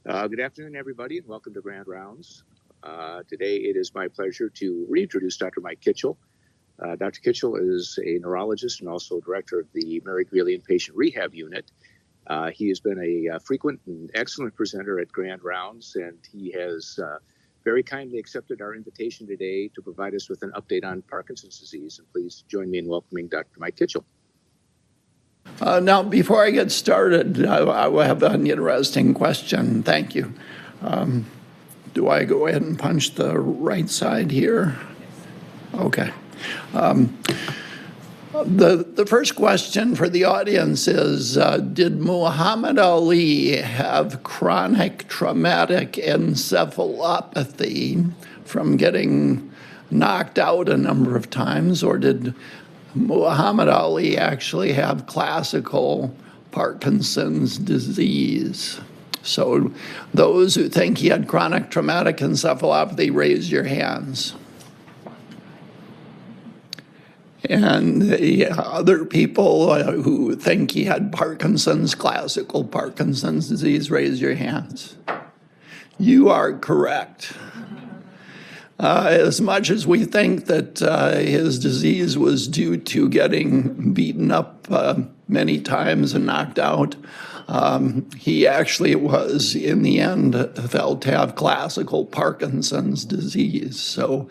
Good afternoon, everybody, and welcome to Grand Rounds. Today, it is my pleasure to reintroduce Dr. Mike Kitchell. Dr. Kitchell is a neurologist and also director of the Mary Greeley Inpatient Rehab Unit. He has been a frequent and excellent presenter at Grand Rounds, and he has very kindly accepted our invitation today to provide us with an update on Parkinson's disease. And please join me in welcoming Dr. Mike Kitchell. Now, before I get started, I will have an interesting question. Thank you. Do I go ahead and punch the right side here? Okay. The first question for the audience is, did Muhammad Ali have chronic traumatic encephalopathy from getting knocked out a number of times, or did Muhammad Ali actually have classical Parkinson's disease? So those who think he had chronic traumatic encephalopathy, raise your hands. And the other people who think he had Parkinson's, classical Parkinson's disease, raise your hands. You are correct. As much as we think that his disease was due to getting beaten up many times and knocked out, he actually was, in the end, felt to have classical Parkinson's disease. So,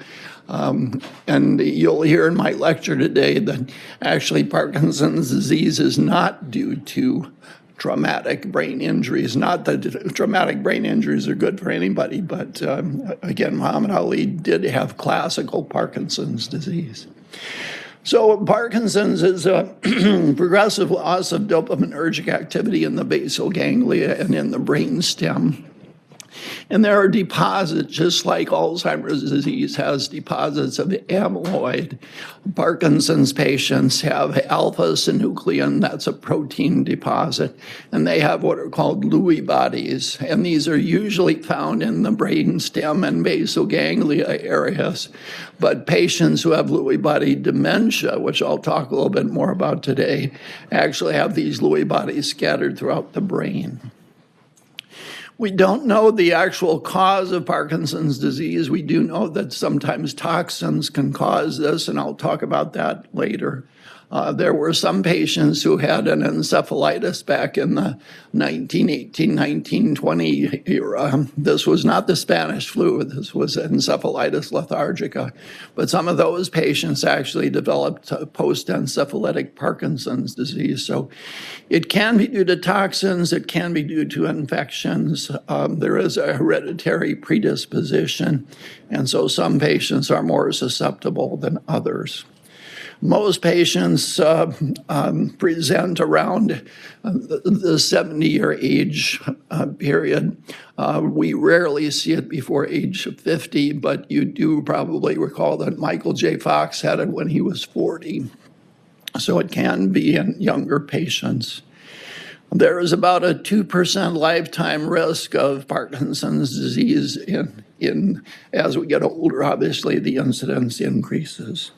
and you'll hear in my lecture today that actually Parkinson's disease is not due to traumatic brain injuries. Not that traumatic brain injuries are good for anybody, but again, Muhammad Ali did have classical Parkinson's disease. So Parkinson's is a progressive loss of dopaminergic activity in the basal ganglia and in the brainstem. And there are deposits, just like Alzheimer's disease has deposits of amyloid. Parkinson's patients have alpha-synuclein, that's a protein deposit, and they have what are called Lewy bodies. And these are usually found in the brainstem and basal ganglia areas. But patients who have Lewy body dementia, which I'll talk a little bit more about today, actually have these Lewy bodies scattered throughout the brain. We don't know the actual cause of Parkinson's disease. We do know that sometimes toxins can cause this, and I'll talk about that later. There were some patients who had an encephalitis back in the 1918, 1920 era. This was not the Spanish flu. This was encephalitis lethargica. But some of those patients actually developed post-encephalitic Parkinson's disease. So it can be due to toxins. It can be due to infections. There is a hereditary predisposition. And so some patients are more susceptible than others. Most patients present around the 70-year age period. We rarely see it before age 50, but you do probably recall that Michael J. Fox had it when he was 40. So it can be in younger patients. There is about a 2% lifetime risk of Parkinson's disease in as we get older. Obviously, the incidence increases.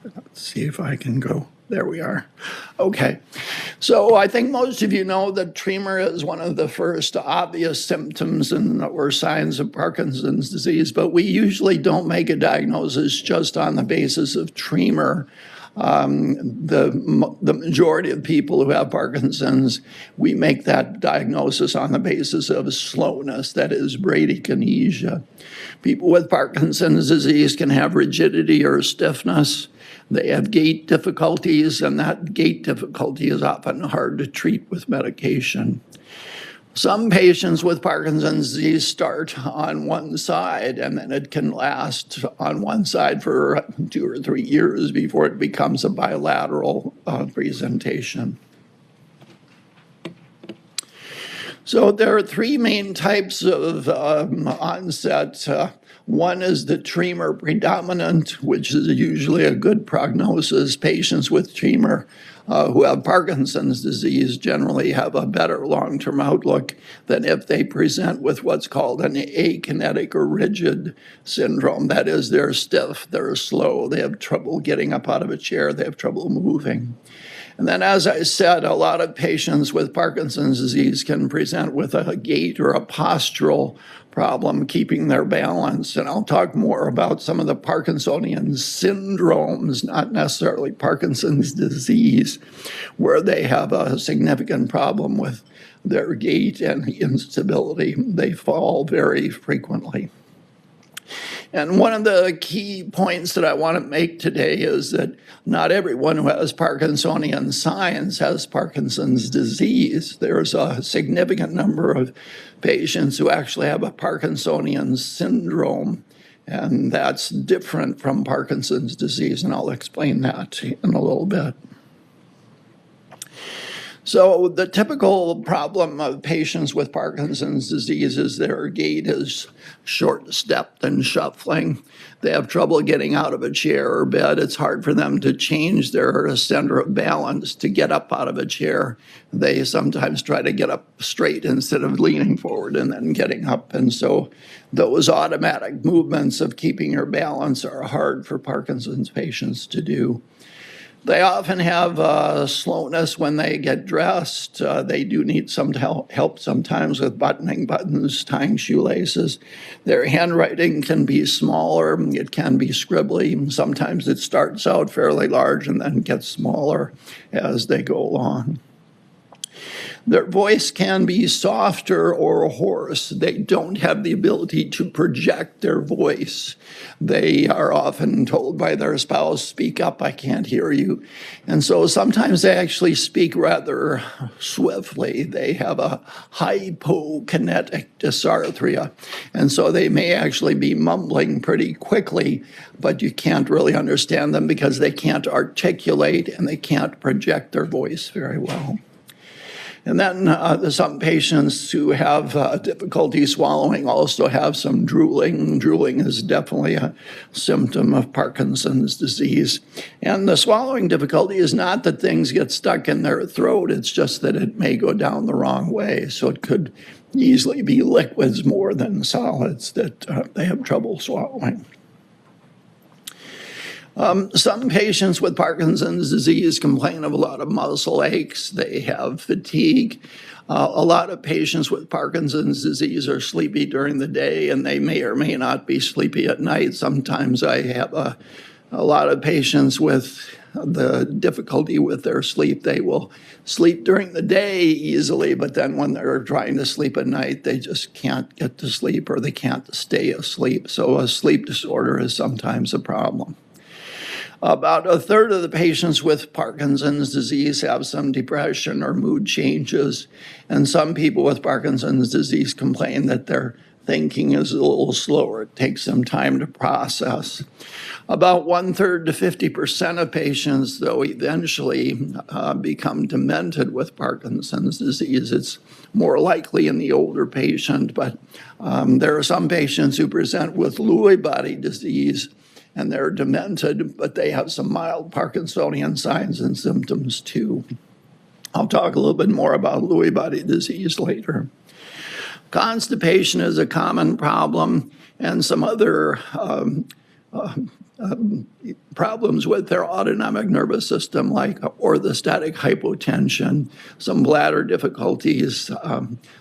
Let's see if I can go. There we are. Okay. So I think most of you know that tremor is one of the first obvious symptoms or signs of Parkinson's disease, but we usually don't make a diagnosis just on the basis of tremor. The majority of people who have Parkinson's, we make that diagnosis on the basis of slowness, that is bradykinesia. People with Parkinson's disease can have rigidity or stiffness. They have gait difficulties, and that gait difficulty is often hard to treat with medication. Some patients with Parkinson's disease start on one side, and then it can last on one side for 2 or 3 years before it becomes a bilateral presentation. So there are 3 main types of onset. One is the tremor predominant, which is usually a good prognosis. Patients with tremor who have Parkinson's disease generally have a better long-term outlook than if they present with what's called an akinetic or rigid syndrome. That is, they're stiff, they're slow, they have trouble getting up out of a chair, they have trouble moving. And then, as I said, a lot of patients with Parkinson's disease can present with a gait or a postural problem keeping their balance. And I'll talk more about some of the Parkinsonian syndromes, not necessarily Parkinson's disease, where they have a significant problem with their gait and instability. They fall very frequently. And one of the key points that I want to make today is that not everyone who has Parkinsonian signs has Parkinson's disease. There's a significant number of patients who actually have a Parkinsonian syndrome, and that's different from Parkinson's disease, and I'll explain that in a little bit. So the typical problem of patients with Parkinson's disease is their gait is short-stepped and shuffling. They have trouble getting out of a chair or bed. It's hard for them to change their center of balance to get up out of a chair. They sometimes try to get up straight instead of leaning forward and then getting up. And so those automatic movements of keeping your balance are hard for Parkinson's patients to do. They often have slowness when they get dressed. They do need some help sometimes with buttoning buttons, tying shoelaces. Their handwriting can be smaller. It can be scribbly. Sometimes it starts out fairly large and then gets smaller as they go along. Their voice can be softer or hoarse. They don't have the ability to project their voice. They are often told by their spouse, "Speak up, I can't hear you." And so sometimes they actually speak rather swiftly. They have a hypokinetic dysarthria. And so they may actually be mumbling pretty quickly, but you can't really understand them because they can't articulate and they can't project their voice very well. And then some patients who have difficulty swallowing also have some drooling. Drooling is definitely a symptom of Parkinson's disease. And the swallowing difficulty is not that things get stuck in their throat, it's just that it may go down the wrong way. So it could easily be liquids more than solids that they have trouble swallowing. Some patients with Parkinson's disease complain of a lot of muscle aches. They have fatigue. A lot of patients with Parkinson's disease are sleepy during the day, and they may or may not be sleepy at night. Sometimes I have a lot of patients with the difficulty with their sleep. They will sleep during the day easily, but then when they're trying to sleep at night, they just can't get to sleep or they can't stay asleep. So a sleep disorder is sometimes a problem. About a third of the patients with Parkinson's disease have some depression or mood changes, and some people with Parkinson's disease complain that their thinking is a little slower. It takes some time to process. About 1/3 to 50% of patients, though, eventually become demented with Parkinson's disease. It's more likely in the older patient, but there are some patients who present with Lewy body disease and they're demented, but they have some mild Parkinsonian signs and symptoms too. I'll talk a little bit more about Lewy body disease later. Constipation is a common problem, and some other problems with their autonomic nervous system, like orthostatic hypotension, some bladder difficulties.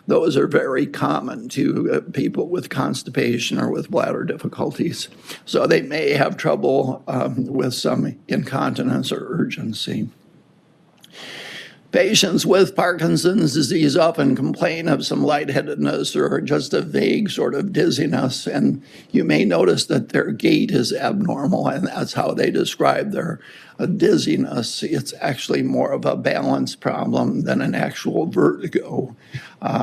Those are very common to people with constipation or with bladder difficulties. So they may have trouble with some incontinence or urgency. Patients with Parkinson's disease often complain of some lightheadedness or just a vague sort of dizziness, and you may notice that their gait is abnormal, and that's how they describe their dizziness. It's actually more of a balance problem than an actual vertigo.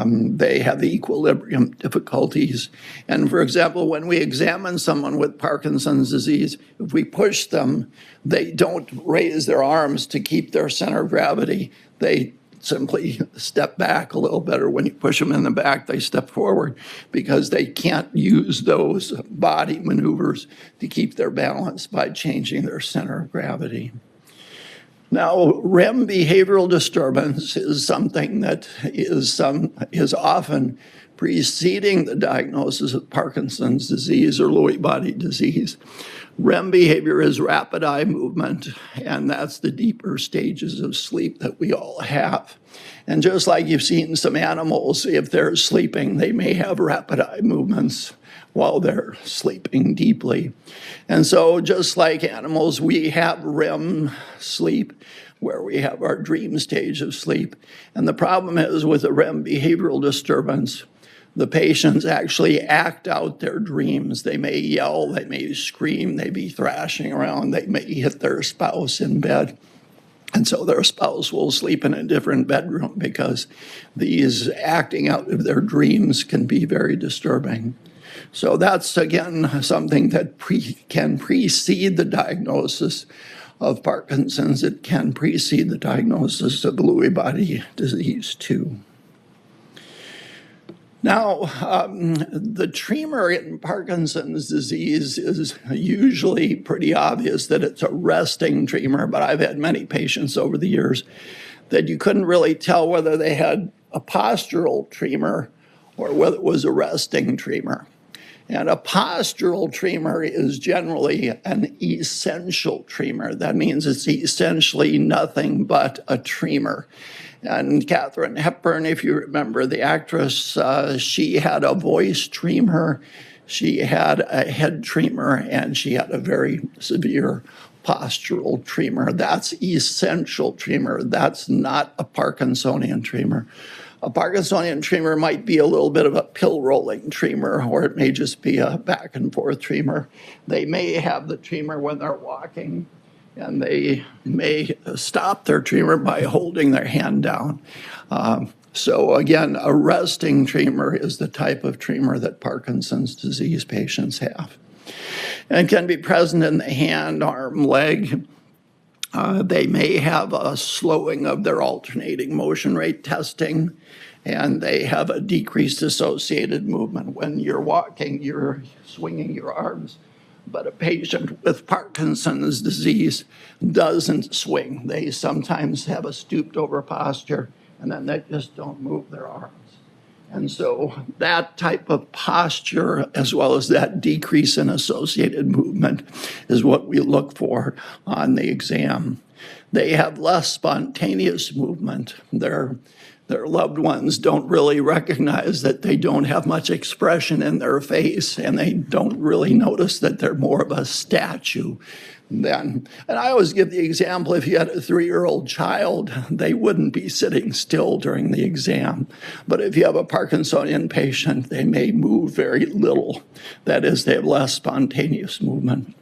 They have equilibrium difficulties. And for example, when we examine someone with Parkinson's disease, if we push them, they don't raise their arms to keep their center of gravity. They simply step back a little better. When you push them in the back, they step forward because they can't use those body maneuvers to keep their balance by changing their center of gravity. Now, REM behavioral disturbance is something that is often preceding the diagnosis of Parkinson's disease or Lewy body disease. REM behavior is rapid eye movement, and that's the deeper stages of sleep that we all have. And just like you've seen some animals, if they're sleeping, they may have rapid eye movements while they're sleeping deeply. And so just like animals, we have REM sleep, where we have our dream stage of sleep. And the problem is with a REM behavioral disturbance, the patients actually act out their dreams. They may yell, they may scream, they may be thrashing around, they may hit their spouse in bed. And so their spouse will sleep in a different bedroom because these acting out of their dreams can be very disturbing. So that's, again, something that can precede the diagnosis of Parkinson's. It can precede the diagnosis of Lewy body disease, too. Now, the tremor in Parkinson's disease is usually pretty obvious that it's a resting tremor, but I've had many patients over the years that you couldn't really tell whether they had a postural tremor or whether it was a resting tremor. And a postural tremor is generally an essential tremor. That means it's essentially nothing but a tremor. And Katharine Hepburn, if you remember, the actress, she had a voice tremor, she had a head tremor, and she had a very severe postural tremor. That's essential tremor. That's not a Parkinsonian tremor. A Parkinsonian tremor might be a little bit of a pill-rolling tremor, or it may just be a back-and-forth tremor. They may have the tremor when they're walking, and they may stop their tremor by holding their hand down. So again, a resting tremor is the type of tremor that Parkinson's disease patients have. And can be present in the hand, arm, leg. They may have a slowing of their alternating motion rate testing, and they have a decreased associated movement. When you're walking, you're swinging your arms. But a patient with Parkinson's disease doesn't swing. They sometimes have a stooped over posture, and then they just don't move their arms. And so that type of posture, as well as that decrease in associated movement, is what we look for on the exam. They have less spontaneous movement. Their loved ones don't really recognize that they don't have much expression in their face, and they don't really notice that they're more of a statue then. And I always give the example, if you had a 3-year-old child, they wouldn't be sitting still during the exam. But if you have a Parkinsonian patient, they may move very little. That is, they have less spontaneous movement.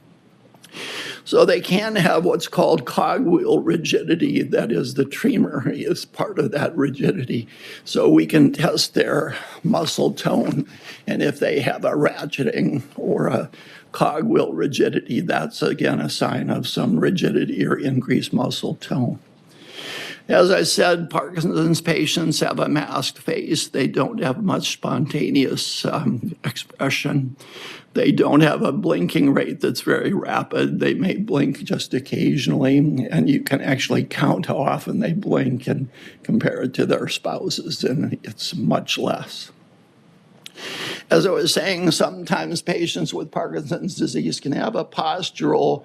So they can have what's called cogwheel rigidity. That is, the tremor is part of that rigidity. So we can test their muscle tone. And if they have a ratcheting or a cogwheel rigidity, that's, again, a sign of some rigidity or increased muscle tone. As I said, Parkinson's patients have a masked face. They don't have much spontaneous expression. They don't have a blinking rate that's very rapid. They may blink just occasionally, and you can actually count how often they blink and compare it to their spouses, and it's much less. As I was saying, sometimes patients with Parkinson's disease can have a postural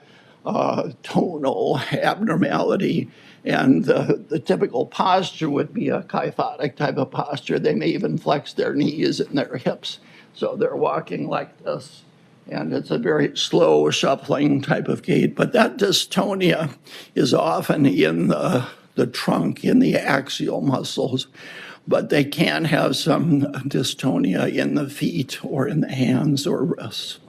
tonal abnormality, and the typical posture would be a kyphotic type of posture. They may even flex their knees and their hips, so they're walking like this, and it's a very slow shuffling type of gait. But that dystonia is often in the trunk, in the axial muscles, but they can have some dystonia in the feet or in the hands or wrists.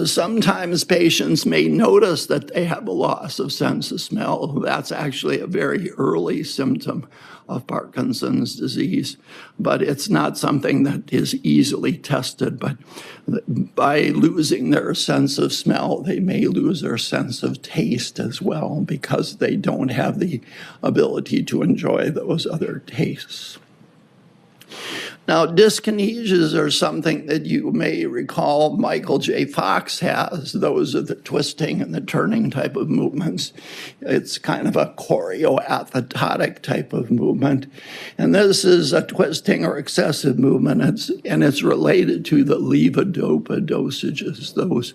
Sometimes patients may notice that they have a loss of sense of smell. That's actually a very early symptom of Parkinson's disease, but it's not something that is easily tested. But by losing their sense of smell, they may lose their sense of taste as well, because they don't have the ability to enjoy those other tastes. Now, dyskinesias are something that you may recall Michael J. Fox has. Those are the twisting and the turning type of movements. It's kind of a choreoathetotic type of movement. And this is a twisting or excessive movement, and it's related to the levodopa dosages. Those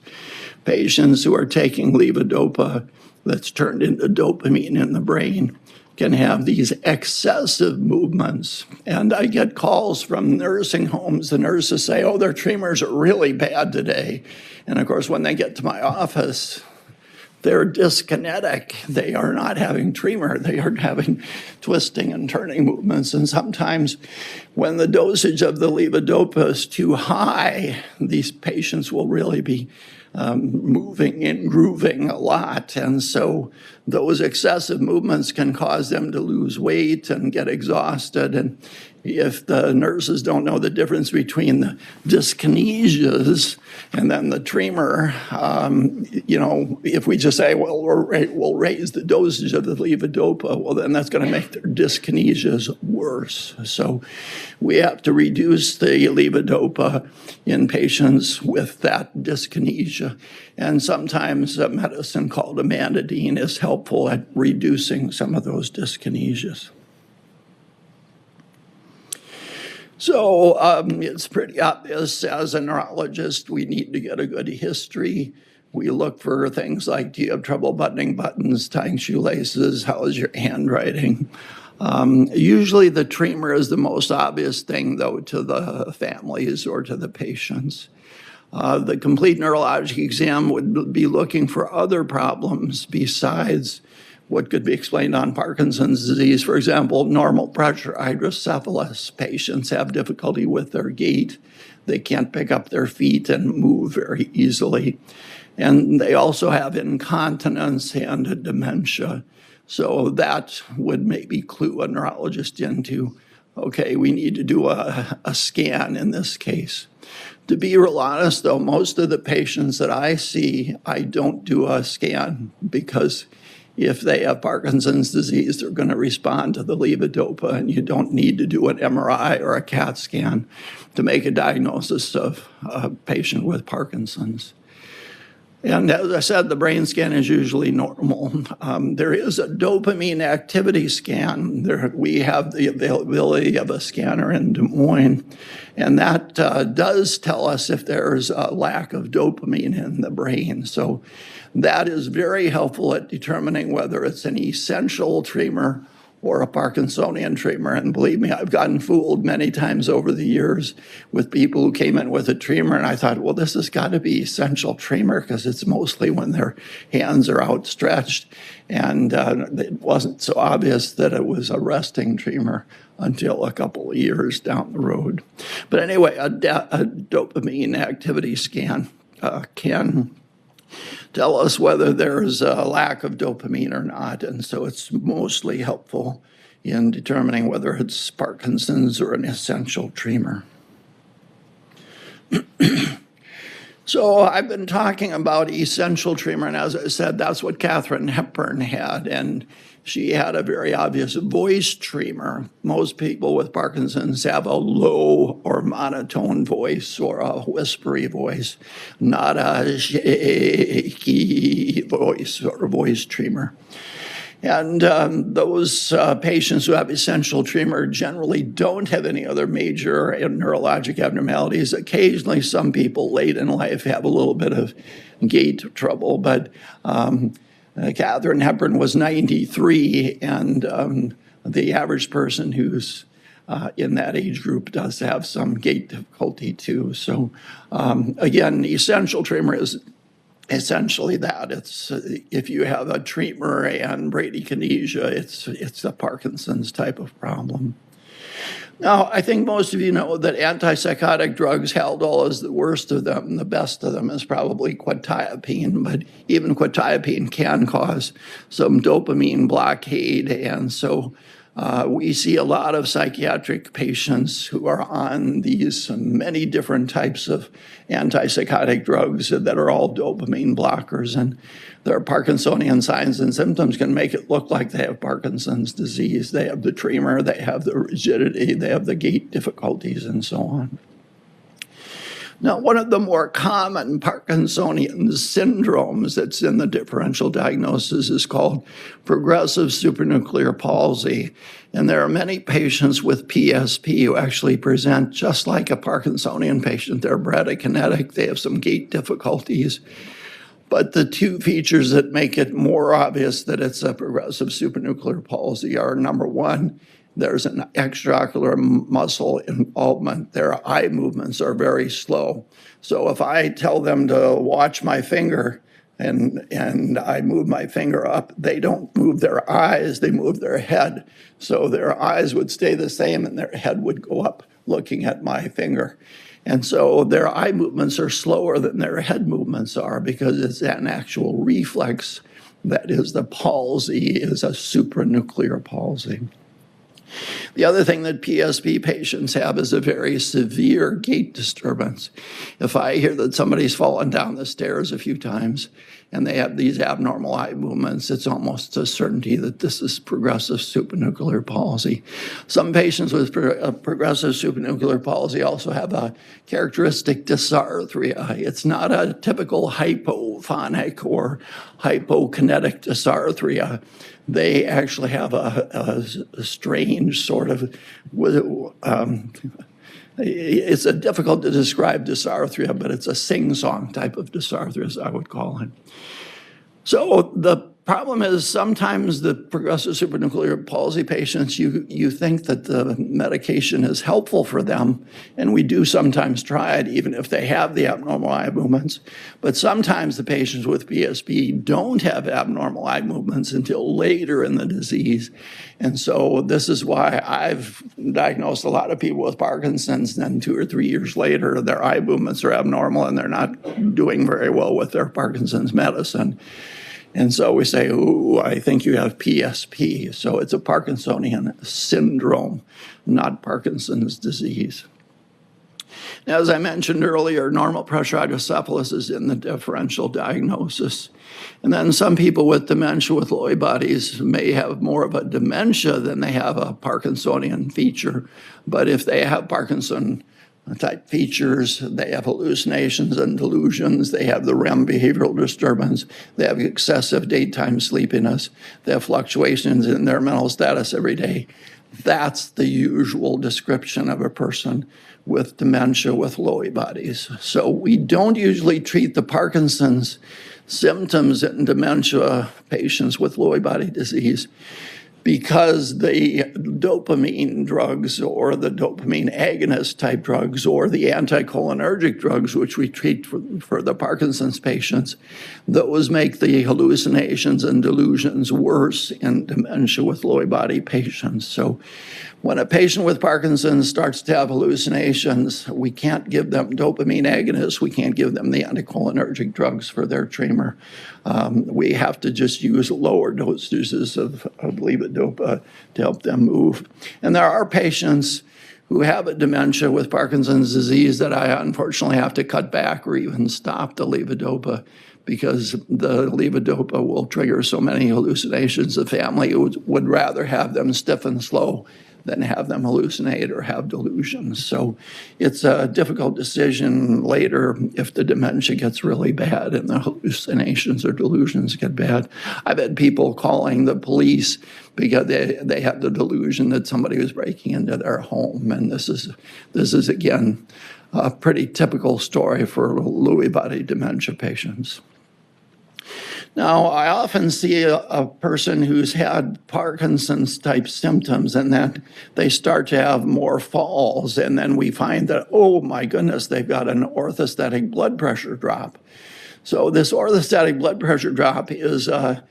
patients who are taking levodopa that's turned into dopamine in the brain can have these excessive movements. And I get calls from nursing homes. The nurses say, oh, their tremors are really bad today. And of course, when they get to my office, they're dyskinetic. They are not having tremor. They are having twisting and turning movements. And sometimes when the dosage of the levodopa is too high, these patients will really be moving and grooving a lot. And so those excessive movements can cause them to lose weight and get exhausted. And if the nurses don't know the difference between the dyskinesias and then the tremor, if we just say, well, we'll raise the dosage of the levodopa, well, then that's going to make their dyskinesias worse. So we have to reduce the levodopa in patients with that dyskinesia. And sometimes a medicine called amantadine is helpful at reducing some of those dyskinesias. So it's pretty obvious as a neurologist, we need to get a good history. We look for things like, do you have trouble buttoning buttons, tying shoelaces? How is your handwriting? Usually the tremor is the most obvious thing, though, to the families or to the patients. The complete neurologic exam would be looking for other problems besides what could be explained on Parkinson's disease. For example, normal pressure hydrocephalus patients have difficulty with their gait. They can't pick up their feet and move very easily. And they also have incontinence and a dementia. So that would maybe clue a neurologist into, okay, we need to do a scan in this case. To be real honest, though, most of the patients that I see, I don't do a scan because if they have Parkinson's disease, they're going to respond to the levodopa, and you don't need to do an MRI or a CAT scan to make a diagnosis of a patient with Parkinson's. And as I said, the brain scan is usually normal. There is a dopamine activity scan. We have the availability of a scanner in Des Moines, and that does tell us if there's a lack of dopamine in the brain. So that is very helpful at determining whether it's an essential tremor or a Parkinsonian tremor. And believe me, I've gotten fooled many times over the years with people who came in with a tremor, and I thought, well, this has got to be essential tremor because it's mostly when their hands are outstretched. And it wasn't so obvious that it was a resting tremor until a couple of years down the road. But anyway, a dopamine activity scan can tell us whether there's a lack of dopamine or not. And so it's mostly helpful in determining whether it's Parkinson's or an essential tremor. So I've been talking about essential tremor, and as I said, that's what Katharine Hepburn had, and she had a very obvious voice tremor. Most people with Parkinson's have a low or monotone voice or a whispery voice, not a shaky voice or voice tremor. And those patients who have essential tremor generally don't have any other major neurologic abnormalities. Occasionally, some people late in life have a little bit of gait trouble, but Katharine Hepburn was 93, and the average person who's in that age group does have some gait difficulty too. So again, essential tremor is essentially that. It's if you have a tremor and bradykinesia, it's a Parkinson's type of problem. Now, I think most of you know that antipsychotic drugs, Haldol is the worst of them. The best of them is probably quetiapine, but even quetiapine can cause some dopamine blockade. And so We see a lot of psychiatric patients who are on these many different types of antipsychotic drugs that are all dopamine blockers, and their Parkinsonian signs and symptoms can make it look like they have Parkinson's disease. They have the tremor, they have the rigidity, they have the gait difficulties, and so on. Now, one of the more common Parkinsonian syndromes that's in the differential diagnosis is called progressive supranuclear palsy. And there are many patients with PSP who actually present just like a Parkinsonian patient. They're bradykinetic, they have some gait difficulties. But the two features that make it more obvious that it's a progressive supranuclear palsy are, number one, there's an extraocular muscle involvement. Their eye movements are very slow. So if I tell them to watch my finger and I move my finger up, they don't move their eyes, they move their head. So their eyes would stay the same and their head would go up looking at my finger. And so their eye movements are slower than their head movements are because it's an actual reflex. That is, the palsy is a supranuclear palsy. The other thing that PSP patients have is a very severe gait disturbance. If I hear that somebody's fallen down the stairs a few times and they have these abnormal eye movements, it's almost a certainty that this is progressive supranuclear palsy. Some patients with progressive supranuclear palsy also have a characteristic dysarthria. It's not a typical hypophonic or hypokinetic dysarthria. They actually have a strange sort of, it's a difficult to describe dysarthria, but it's a sing-song type of dysarthria, as I would call it. So the problem is sometimes the progressive supranuclear palsy patients, you think that the medication is helpful for them, and we do sometimes try it even if they have the abnormal eye movements. But sometimes the patients with PSP don't have abnormal eye movements until later in the disease. And so this is why I've diagnosed a lot of people with Parkinson's, and then 2 or 3 years later, their eye movements are abnormal and they're not doing very well with their Parkinson's medicine. And so we say, ooh, I think you have PSP. So it's a Parkinsonian syndrome, not Parkinson's disease. Now, as I mentioned earlier, normal pressure hydrocephalus is in the differential diagnosis. And then some people with dementia with Lewy bodies may have more of a dementia than they have a Parkinsonian feature. But if they have Parkinson type features, they have hallucinations and delusions, they have the REM behavioral disturbance, they have excessive daytime sleepiness, they have fluctuations in their mental status every day. That's the usual description of a person with dementia with Lewy bodies. So we don't usually treat the Parkinson's symptoms in dementia patients with Lewy body disease because the dopamine drugs or the dopamine agonist type drugs or the anticholinergic drugs, which we treat for the Parkinson's patients, those make the hallucinations and delusions worse in dementia with Lewy body patients. So when a patient with Parkinson's starts to have hallucinations, we can't give them dopamine agonists, we can't give them the anticholinergic drugs for their tremor. We have to just use lower dosages of levodopa to help them move. And there are patients who have a dementia with Parkinson's disease that I unfortunately have to cut back or even stop the levodopa because the levodopa will trigger so many hallucinations. The family would rather have them stiff and slow than have them hallucinate or have delusions. So it's a difficult decision later if the dementia gets really bad and the hallucinations or delusions get bad. I've had people calling the police because they have the delusion that somebody was breaking into their home. And this is again, a pretty typical story for Lewy body dementia patients. Now, I often see a person who's had Parkinson's type symptoms and then they start to have more falls, and then we find that, oh my goodness, they've got an orthostatic blood pressure drop. So this orthostatic blood pressure drop is a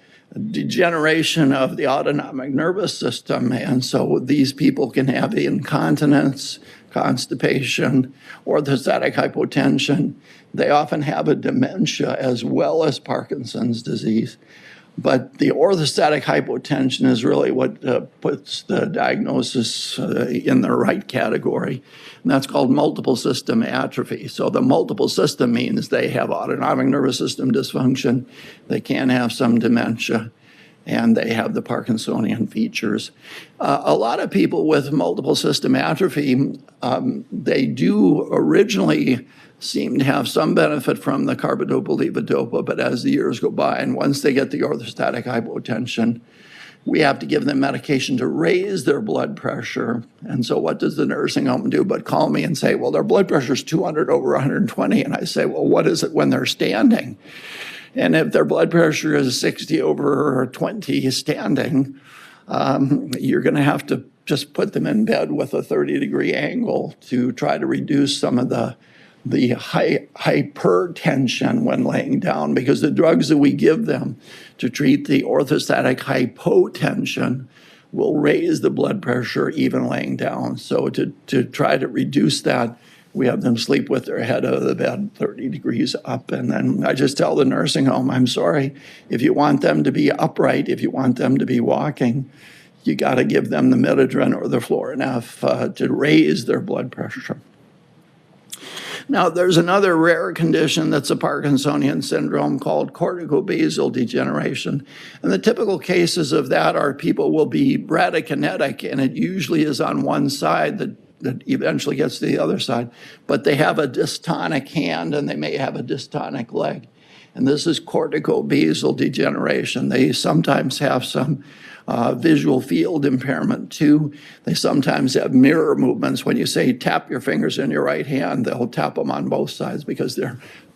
degeneration of the autonomic nervous system, and so these people can have incontinence, constipation, orthostatic hypotension. They often have a dementia as well as Parkinson's disease. But the orthostatic hypotension is really what puts the diagnosis in the right category. And that's called multiple system atrophy. So the multiple system means they have autonomic nervous system dysfunction, they can have some dementia, and they have the Parkinsonian features. A lot of people with multiple system atrophy, they do originally seem to have some benefit from the carbidopa-levodopa, but as the years go by, and once they get the orthostatic hypotension, we have to give them medication to raise their blood pressure. And so what does the nursing home do but call me and say, well, their blood pressure is 200 over 120. And I say, well, what is it when they're standing? And if their blood pressure is 60 over 20 standing, you're going to have to just put them in bed with a 30-degree angle to try to reduce some of the hypertension when laying down, because the drugs that we give them to treat the orthostatic hypotension will raise the blood pressure even laying down. So to try to reduce that, we have them sleep with their head out of the bed 30 degrees up. And then I just tell the nursing home, I'm sorry, if you want them to be upright, if you want them to be walking, you got to give them the Midodrine or the Florinef to raise their blood pressure. Now, there's another rare condition that's a Parkinsonian syndrome called corticobasal degeneration. And the typical cases of that are people will be bradykinetic, and it usually is on one side that eventually gets to the other side. But they have a dystonic hand, and they may have a dystonic leg. And this is corticobasal degeneration. They sometimes have some visual field impairment too. They sometimes have mirror movements. When you say tap your fingers in your right hand, they'll tap them on both sides because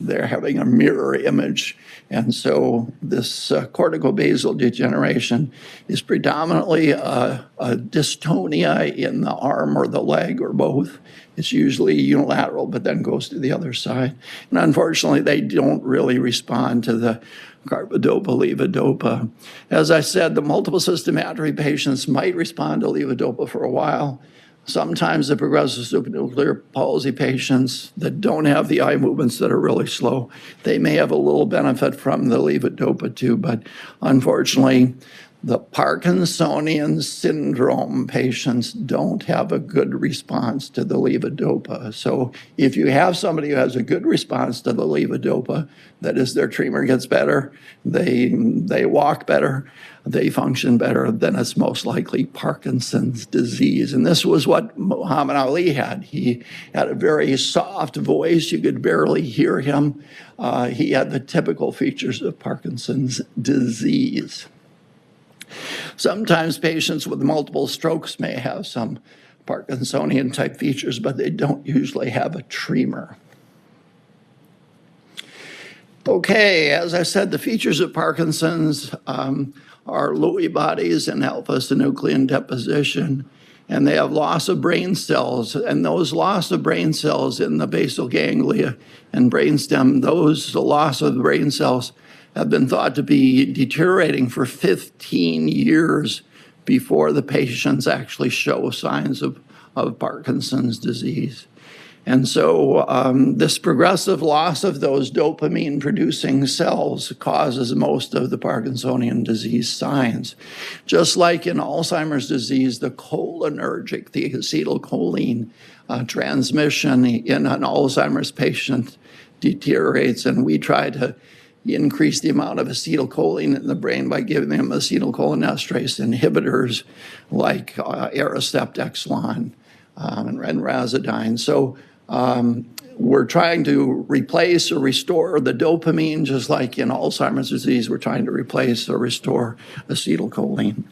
they're having a mirror image. And so this corticobasal degeneration is predominantly a dystonia in the arm or the leg or both. It's usually unilateral, but then goes to the other side. And unfortunately, they don't really respond to the carbidopa-levodopa. As I said, the multiple system atrophy patients might respond to levodopa for a while. Sometimes the progressive supranuclear palsy patients that don't have the eye movements that are really slow, they may have a little benefit from the levodopa too, but unfortunately, the Parkinsonian syndrome patients don't have a good response to the levodopa. So if you have somebody who has a good response to the levodopa, that is, their tremor gets better, they walk better, they function better, then it's most likely Parkinson's disease. And this was what Muhammad Ali had. He had a very soft voice. You could barely hear him. He had the typical features of Parkinson's disease. Sometimes patients with multiple strokes may have some Parkinsonian type features, but they don't usually have a tremor. Okay, as I said, the features of Parkinson's are Lewy bodies and alpha-synuclein deposition, and they have loss of brain cells. And those loss of brain cells in the basal ganglia and brainstem, the loss of the brain cells have been thought to be deteriorating for 15 years before the patients actually show signs of Parkinson's disease. And so this progressive loss of those dopamine-producing cells causes most of the Parkinsonian disease signs. Just like in Alzheimer's disease, the cholinergic, the acetylcholine transmission in an Alzheimer's patient deteriorates, and we try to increase the amount of acetylcholine in the brain by giving them acetylcholinesterase inhibitors like Aricept, Exelon, and Razidine. So we're trying to replace or restore the dopamine, just like in Alzheimer's disease, we're trying to replace or restore acetylcholine.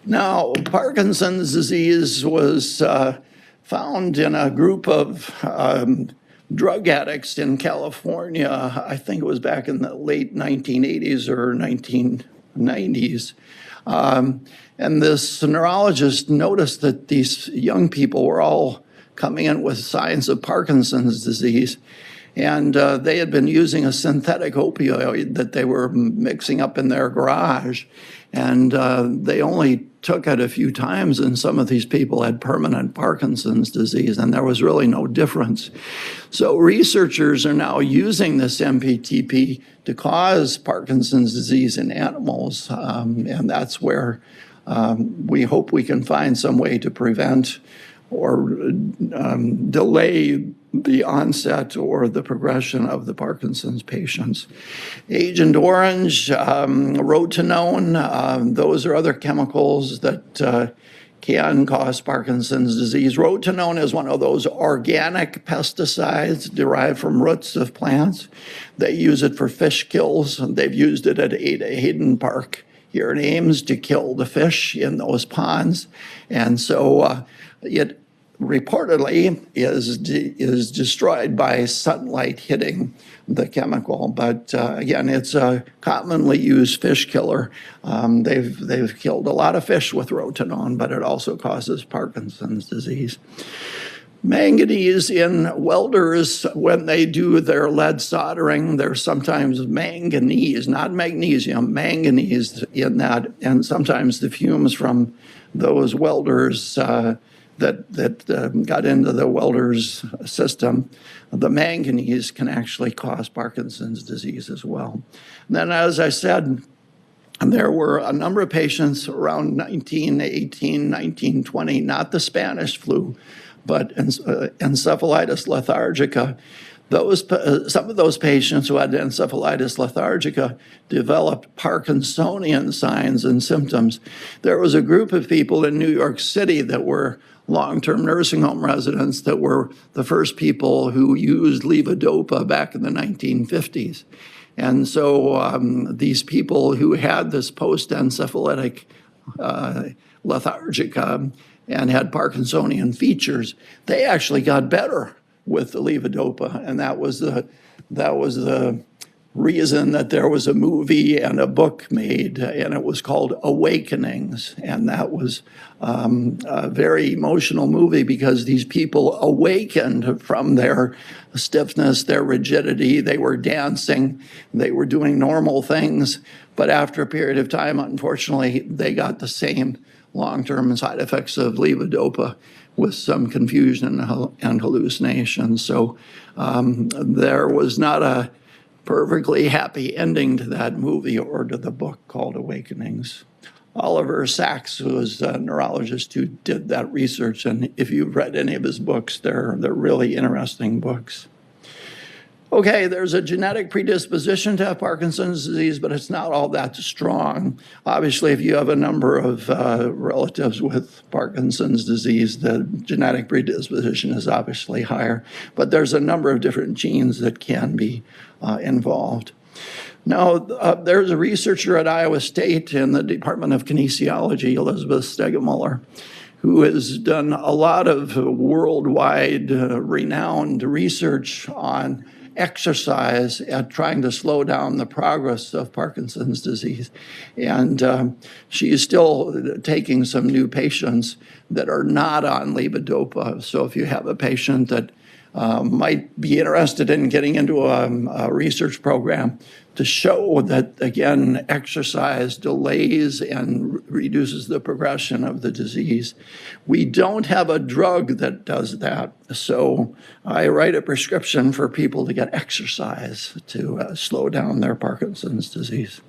Now, Parkinson's disease was found in a group of drug addicts in California. I think it was back in the late 1980s or 1990s. And this neurologist noticed that these young people were all coming in with signs of Parkinson's disease. And they had been using a synthetic opioid that they were mixing up in their garage. And they only took it a few times, and some of these people had permanent Parkinson's disease, and there was really no difference. So researchers are now using this MPTP to cause Parkinson's disease in animals, and that's where we hope we can find some way to prevent or delay the onset or the progression of the Parkinson's patients. Agent Orange, rotenone, those are other chemicals that can cause Parkinson's disease. Rotenone is one of those organic pesticides derived from roots of plants. They use it for fish kills. They've used it at Ada Hayden Park here in Ames to kill the fish in those ponds. And so it reportedly is destroyed by sunlight hitting the chemical. But again, it's a commonly used fish killer. They've killed a lot of fish with rotenone, but it also causes Parkinson's disease. Manganese in welders, when they do their lead soldering, there's sometimes manganese, not magnesium, manganese in that, and sometimes the fumes from those welders that got into the welder's system, the manganese can actually cause Parkinson's disease as well. And then, as I said, there were a number of patients around 1918, 1920, not the Spanish flu, but encephalitis lethargica. Some of those patients who had encephalitis lethargica developed Parkinsonian signs and symptoms. There was a group of people in New York City that were long-term nursing home residents that were the first people who used levodopa back in the 1950s. And so these people who had this post-encephalitic lethargica and had Parkinsonian features, they actually got better with the levodopa, and that was the reason that there was a movie and a book made, and it was called Awakenings, and that was a very emotional movie because these people awakened from their stiffness, their rigidity. They were dancing, they were doing normal things, but after a period of time, unfortunately, they got the same long-term side effects of levodopa with some confusion and hallucinations. So there was not a perfectly happy ending to that movie or to the book called Awakenings. Oliver Sacks, who was a neurologist who did that research, and if you've read any of his books, they're really interesting books. Okay, there's a genetic predisposition to have Parkinson's disease, but it's not all that strong. Obviously, if you have a number of relatives with Parkinson's disease, the genetic predisposition is obviously higher, but there's a number of different genes that can be involved. Now, there's a researcher at Iowa State in the Department of Kinesiology, Elizabeth Stegemuller, who has done a lot of worldwide renowned research on exercise at trying to slow down the progress of Parkinson's disease. And she is still taking some new patients that are not on levodopa. So if you have a patient that might be interested in getting into a research program to show that, again, exercise delays and reduces the progression of the disease. We don't have a drug that does that, so I write a prescription for people to get exercise to slow down their Parkinson's disease.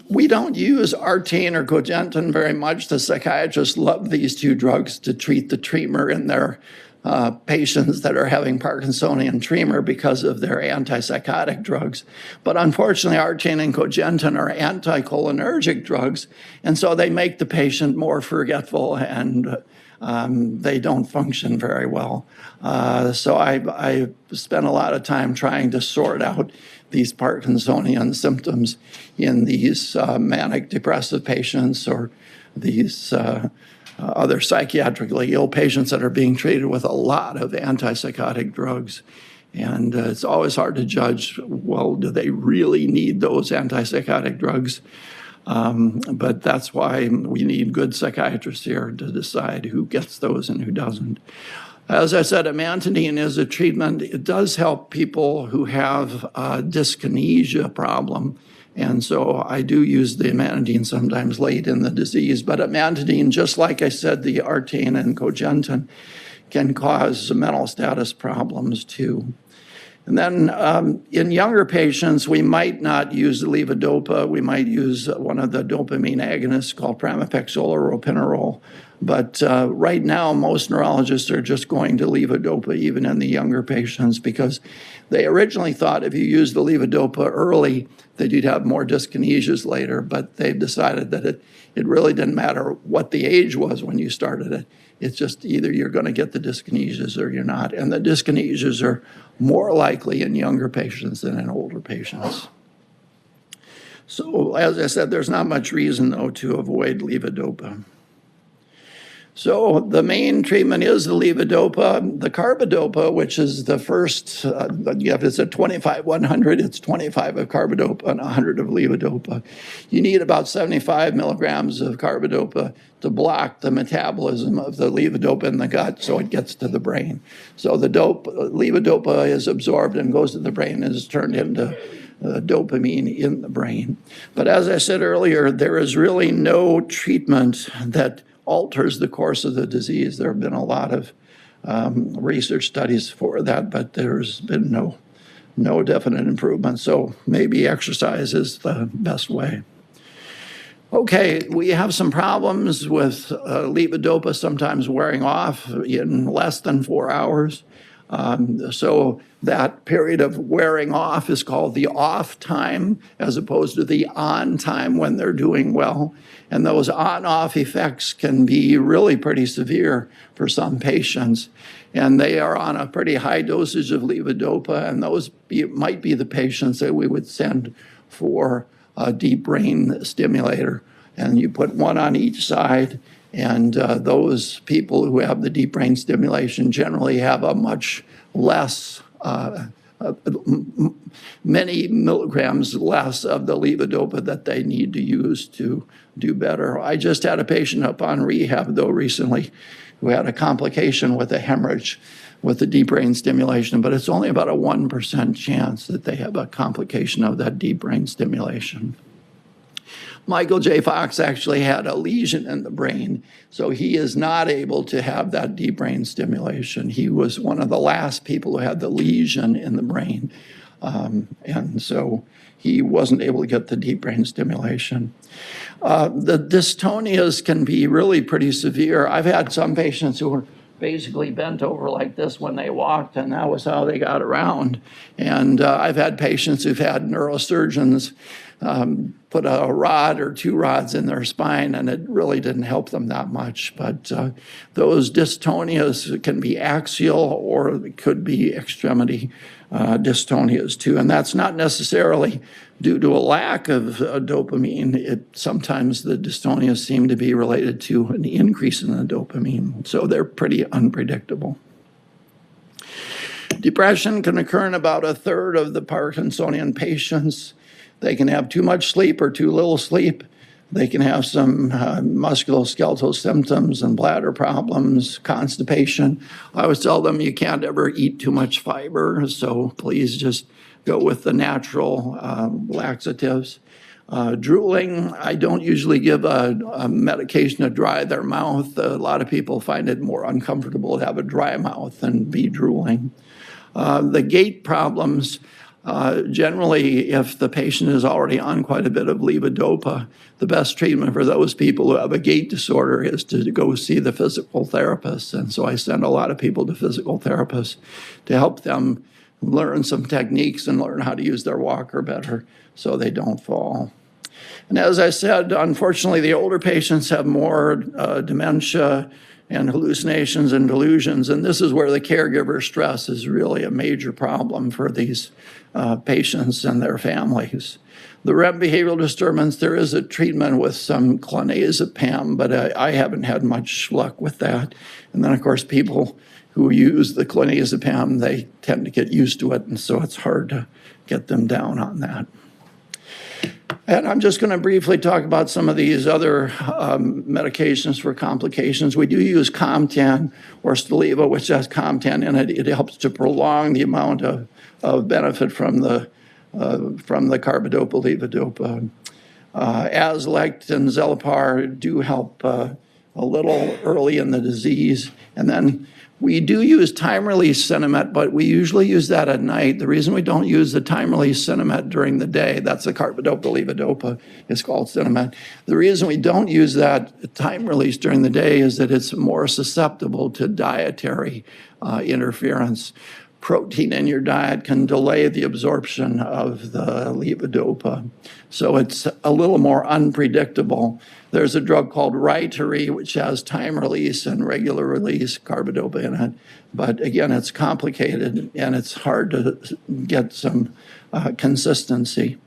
We don't use Artane or Cogentin very much. The psychiatrists love these two drugs to treat the tremor in their patients that are having Parkinsonian tremor because of their antipsychotic drugs. But unfortunately, Artane and Cogentin are anticholinergic drugs, and so they make the patient more forgetful and they don't function very well. So I spent a lot of time trying to sort out these Parkinsonian symptoms in these manic depressive patients or these other psychiatrically ill patients that are being treated with a lot of antipsychotic drugs. And it's always hard to judge, well, do they really need those antipsychotic drugs? But that's why we need good psychiatrists here to decide who gets those and who doesn't. As I said, amantadine is a treatment. It does help people who have a dyskinesia problem. And so I do use the amantadine sometimes late in the disease. But amantadine, just like I said, the artane and cogentin, can cause mental status problems too. And then in younger patients, we might not use levodopa. We might use one of the dopamine agonists called pramipexole or ropinirole. But right now, most neurologists are just going to levodopa even in the younger patients because they originally thought if you used the levodopa early that you'd have more dyskinesias later, but they've decided that it really didn't matter what the age was when you started it. It's just either you're going to get the dyskinesias or you're not. And the dyskinesias are more likely in younger patients than in older patients. So as I said, there's not much reason, though, to avoid levodopa. So the main treatment is the levodopa. The carbidopa, which is the first, if it's a 25-100, it's 25 of carbidopa and 100 of levodopa. You need about 75 milligrams of carbidopa to block the metabolism of the levodopa in the gut so it gets to the brain. So the levodopa is absorbed and goes to the brain and is turned into dopamine in the brain. But as I said earlier, there is really no treatment that alters the course of the disease. There have been a lot of research studies for that, but there's been no definite improvement. So maybe exercise is the best way. Okay, we have some problems with levodopa sometimes wearing off in less than 4 hours. So that period of wearing off is called the off time as opposed to the on time when they're doing well. And those on-off effects can be really pretty severe for some patients. And they are on a pretty high dosage of levodopa, and those might be the patients that we would send for a deep brain stimulator. And you put one on each side, and those people who have the deep brain stimulation generally have a much less, many milligrams less of the levodopa that they need to use to do better. I just had a patient up on rehab, though, recently who had a complication with a hemorrhage with the deep brain stimulation, but it's only about a 1% chance that they have a complication of that deep brain stimulation. Michael J. Fox actually had a lesion in the brain, so he is not able to have that deep brain stimulation. He was one of the last people who had the lesion in the brain, and so he wasn't able to get the deep brain stimulation. The dystonias can be really pretty severe. I've had some patients who were basically bent over like this when they walked, and that was how they got around. And I've had patients who've had neurosurgeons put a rod or two rods in their spine, and it really didn't help them that much. But those dystonias can be axial or it could be extremity dystonias too. And that's not necessarily due to a lack of dopamine. Sometimes the dystonias seem to be related to an increase in the dopamine. So they're pretty unpredictable. Depression can occur in about a third of the Parkinsonian patients. They can have too much sleep or too little sleep. They can have some musculoskeletal symptoms and bladder problems, constipation. I always tell them you can't ever eat too much fiber, so please just go with the natural laxatives. Drooling, I don't usually give a medication to dry their mouth. A lot of people find it more uncomfortable to have a dry mouth than be drooling. The gait problems, generally, if the patient is already on quite a bit of levodopa, the best treatment for those people who have a gait disorder is to go see the physical therapist. And so I send a lot of people to physical therapists to help them learn some techniques and learn how to use their walker better so they don't fall. And as I said, unfortunately, the older patients have more dementia and hallucinations and delusions, and this is where the caregiver stress is really a major problem for these patients and their families. The REM behavioral disturbance, there is a treatment with some clonazepam, but I haven't had much luck with that. And then, of course, people who use the clonazepam, they tend to get used to it, and so it's hard to get them down on that. And I'm just going to briefly talk about some of these other medications for complications. We do use Comtan or Staliva, which has Comtan in it. It helps to prolong the amount of benefit from the carbidopa levodopa. Azlect and Zelapar do help a little early in the disease. And then we do use time-release Sinemet, but we usually use that at night. The reason we don't use the time-release Sinemet during the day, that's the carbidopa levodopa, it's called Sinemet. The reason we don't use that time-release during the day is that it's more susceptible to dietary interference. Protein in your diet can delay the absorption of the levodopa. So it's a little more unpredictable. There's a drug called Rytary, which has time release and regular release carbidopa in it. But again, it's complicated and it's hard to get some consistency.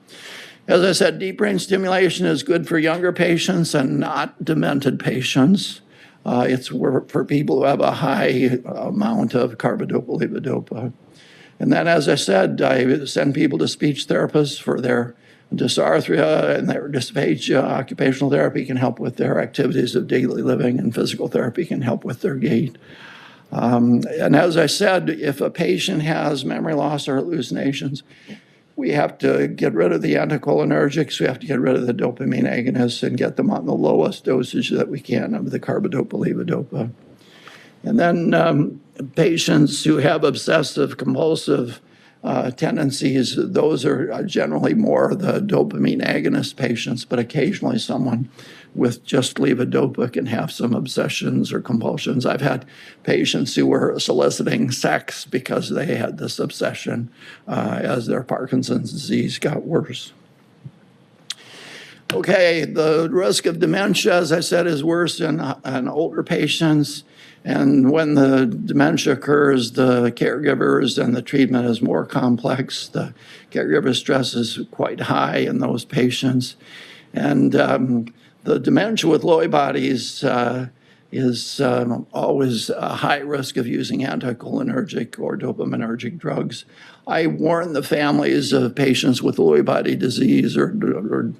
As I said, deep brain stimulation is good for younger patients and not demented patients. It's for people who have a high amount of carbidopa levodopa. And then, as I said, I send people to speech therapists for their dysarthria and their dysphagia. Occupational therapy can help with their activities of daily living, and physical therapy can help with their gait. And as I said, if a patient has memory loss or hallucinations, we have to get rid of the anticholinergics. We have to get rid of the dopamine agonists and get them on the lowest dosage that we can of the carbidopa levodopa. And then patients who have obsessive compulsive tendencies, those are generally more the dopamine agonist patients, but occasionally someone with just levodopa can have some obsessions or compulsions. I've had patients who were soliciting sex because they had this obsession as their Parkinson's disease got worse. Okay, the risk of dementia, as I said, is worse in older patients. And when the dementia occurs, the caregivers and the treatment is more complex. The caregiver stress is quite high in those patients. And the dementia with Lewy bodies is always a high risk of using anticholinergic or dopaminergic drugs. I warn the families of patients with Lewy body disease or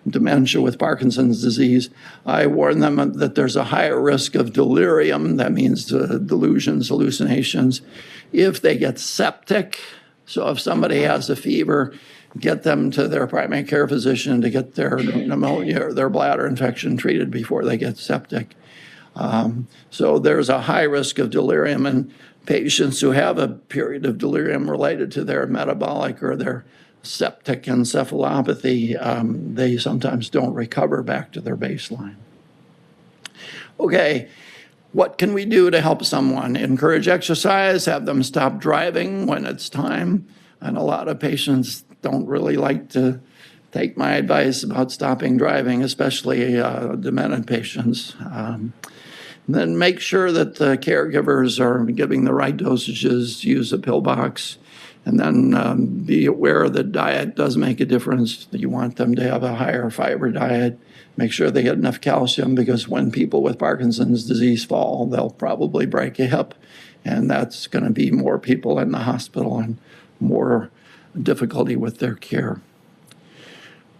dementia with Parkinson's disease. I warn them that there's a higher risk of delirium, that means delusions, hallucinations, if they get septic. So if somebody has a fever, get them to their primary care physician to get their pneumonia or their bladder infection treated before they get septic. So there's a high risk of delirium, and patients who have a period of delirium related to their metabolic or their septic encephalopathy, they sometimes don't recover back to their baseline. Okay, what can we do to help someone? Encourage exercise, have them stop driving when it's time. And a lot of patients don't really like to take my advice about stopping driving, especially demented patients. Then make sure that the caregivers are giving the right dosages, use a pill box, and then be aware that diet does make a difference. You want them to have a higher fiber diet. Make sure they get enough calcium, because when people with Parkinson's disease fall, they'll probably break a hip, and that's going to be more people in the hospital and more difficulty with their care.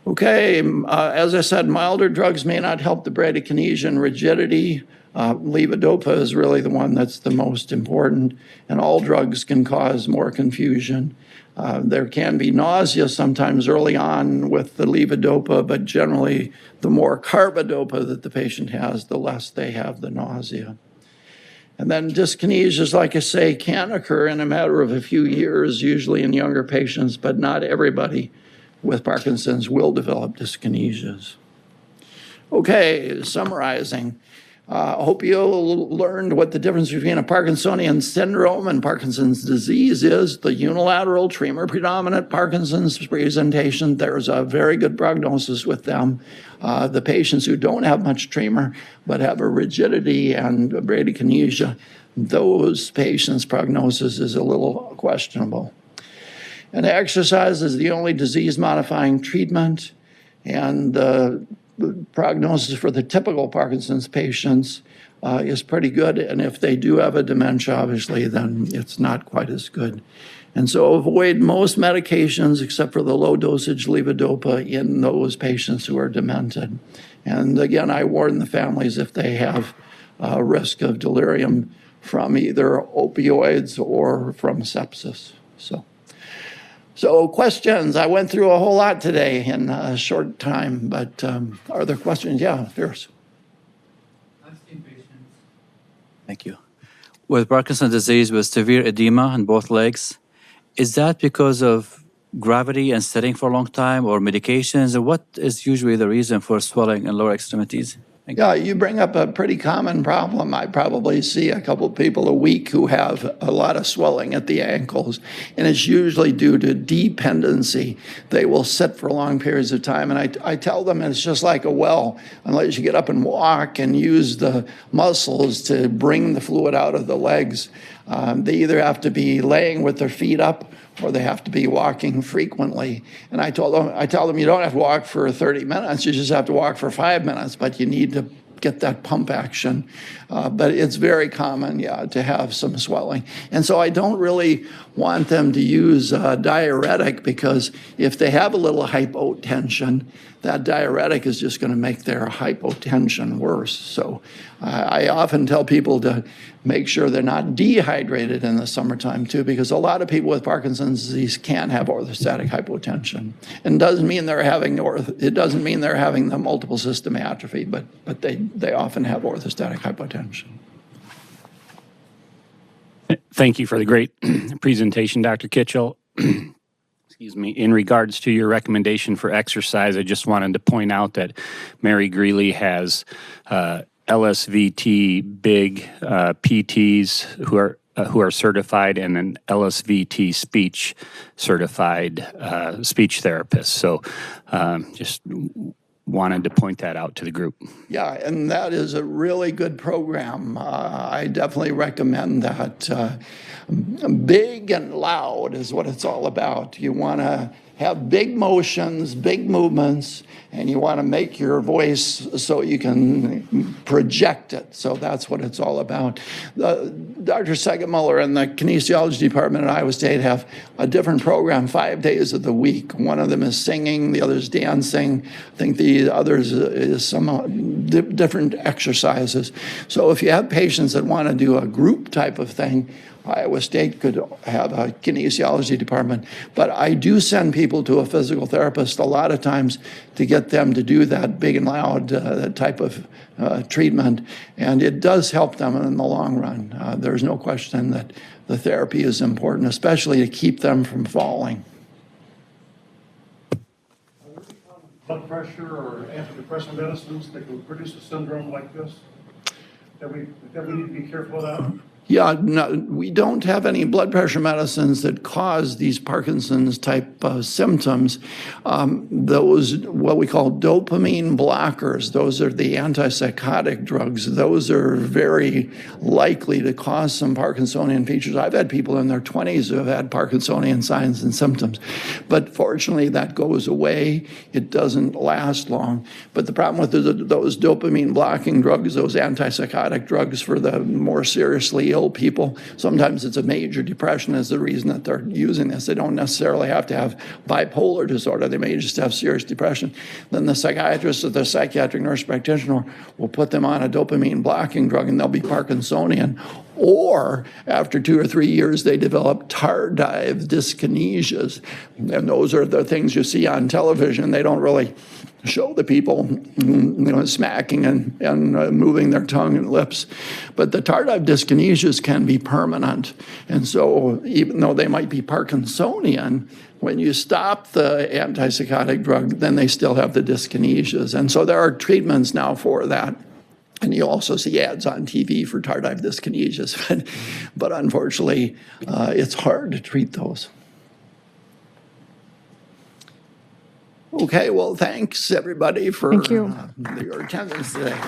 Okay, as I said, milder drugs may not help the bradykinesia and rigidity. Levodopa is really the one that's the most important, and all drugs can cause more confusion. There can be nausea sometimes early on with the levodopa, but generally the more carbidopa that the patient has, the less they have the nausea. And then dyskinesias, like I say, can occur in a matter of a few years, usually in younger patients, but not everybody with Parkinson's will develop dyskinesias. Okay, summarizing. I hope you learned what the difference between a Parkinsonian syndrome and Parkinson's disease is. The unilateral tremor predominant Parkinson's presentation, there's a very good prognosis with them. The patients who don't have much tremor but have a rigidity and a bradykinesia, those patients' prognosis is a little questionable. And exercise is the only disease-modifying treatment, and prognosis for the typical Parkinson's patients is pretty good. And if they do have a dementia, obviously, then it's not quite as good. And so avoid most medications except for the low dosage levodopa in those patients who are demented. And again, I warn the families if they have a risk of delirium from either opioids or from sepsis. So questions. I went through a whole lot today in a short time, but are there questions? Yeah, Fierce. I've seen patients. Thank you. With Parkinson's disease with severe edema in both legs, is that because of gravity and sitting for a long time or medications? And what is usually the reason for swelling in lower extremities? Yeah, you bring up a pretty common problem. I probably see a couple people a week who have a lot of swelling at the ankles, and it's usually due to dependency. They will sit for long periods of time, and I tell them it's just like a well. Unless you get up and walk and use the muscles to bring the fluid out of the legs, they either have to be laying with their feet up or they have to be walking frequently. And I tell them you don't have to walk for 30 minutes, you just have to walk for 5 minutes, but you need to get that pump action. But it's very common, to have some swelling. And so I don't really want them to use a diuretic, because if they have a little hypotension, that diuretic is just going to make their hypotension worse. So I often tell people to make sure they're not dehydrated in the summertime too, because a lot of people with Parkinson's disease can't have orthostatic hypotension. And doesn't mean they're having it doesn't mean they're having the multiple system atrophy, but they often have orthostatic hypotension. Thank you for the great presentation, Dr. Kitchell. Excuse me. In regards to your recommendation for exercise, I just wanted to point out that Mary Greeley has LSVT big PTs who are certified, and an LSVT speech certified speech therapist. So just wanted to point that out to the group. Yeah, and that is a really good program. I definitely recommend that. Big and loud is what it's all about. You want to have big motions, big movements, and you want to make your voice so you can project it. So that's what it's all about. Dr. Segemuller and the kinesiology department at Iowa State have a different program 5 days of the week. One of them is singing, the other is dancing. I think the others is some different exercises. So if you have patients that want to do a group type of thing, Iowa State could have a kinesiology department, but I do send people to a physical therapist a lot of times to get them to do that big and loud type of treatment, and it does help them in the long run. There's no question that the therapy is important, especially to keep them from falling. Blood pressure or antidepressant medicines that can produce a syndrome like this that we need to be careful about? Yeah, no, we don't have any blood pressure medicines that cause these Parkinson's type symptoms. Those, what we call dopamine blockers, those are the antipsychotic drugs. Those are very likely to cause some Parkinsonian features. I've had people in their 20s who have had Parkinsonian signs and symptoms, but fortunately that goes away. It doesn't last long. But the problem with those dopamine blocking drugs, those antipsychotic drugs for the more seriously ill people, sometimes it's a major depression is the reason that they're using this. They don't necessarily have to have bipolar disorder. They may just have serious depression. Then the psychiatrist or the psychiatric nurse practitioner will put them on a dopamine blocking drug and they'll be Parkinsonian. Or after 2 or 3 years, they develop tardive dyskinesias. And those are the things you see on television. They don't really show the people smacking and moving their tongue and lips. But the tardive dyskinesias can be permanent. And so even though they might be Parkinsonian, when you stop the antipsychotic drug, then they still have the dyskinesias. And so there are treatments now for that. And you also see ads on TV for tardive dyskinesias. But unfortunately, it's hard to treat those. Okay, well, thanks, everybody, for your attendance today.